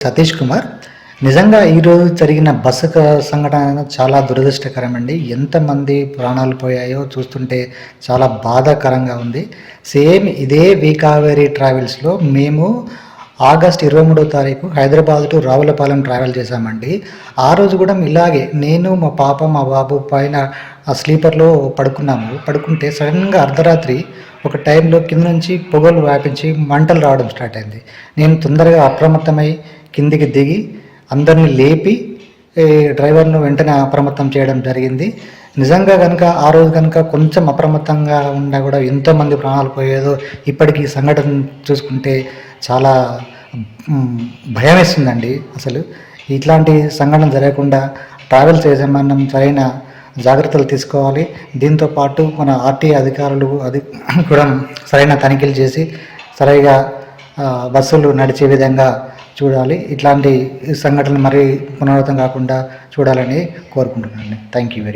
సతీష్ కుమార్. నిజంగా ఈరోజు జరిగిన బస్సు సంఘటన చాలా దురదృష్టకరమండి. ఎంతమంది ప్రాణాలు పోయాయో చూస్తుంటే చాలా బాధాకరంగా ఉంది. సేమ్ ఇదే వి కావేరీ ట్రావెల్స్లో మేము ఆగస్ట్ 23వ తారీఖు హైదరాబాద్ టు రావులపాలెం ట్రావెల్ చేశామండి. ఆ రోజు కూడా ఇలాగే నేను మా పాప మా బాబు పైన ఆ స్లీపర్లో పడుకుంటే సడన్గా అర్ధరాత్రి ఒక టైంలో కింద నుంచి పొగలు వ్యాపించి మంటలు రావడం స్టార్ట్ అయింది. నేను తొందరగా అప్రమత్తమై కిందికి దిగి అందరిని లేపి డ్రైవర్ను వెంటనే అప్రమత్తం చేయడం జరిగింది. నిజంగా కనుక ఆ రోజు కనుక కొంచెం అప్రమత్తంగా ఉన్నా కూడా ఎంతోమంది ప్రాణాలు పోయేదో ఇప్పటికీ ఈ సంఘటన చూసుకుంటే చాలా భయం వేస్తుందండి. అసలు ఇట్లాంటి సంఘటన జరగకుండా ట్రావెల్స్ యాజమాన్యం సరైన జాగ్రత్తలు తీసుకోవాలి. దీంతోపాటు మన ఆర్టీఏ అధికారులు కూడా సరైన తనిఖీలు చేసి సరిగా బస్సులు నడిచే విధంగా చూడాలి. ఇట్లాంటి సంఘటనలు మరీ పునరావృతం కాకుండా చూడాలని కోరుకుంటున్నాను. Thank you very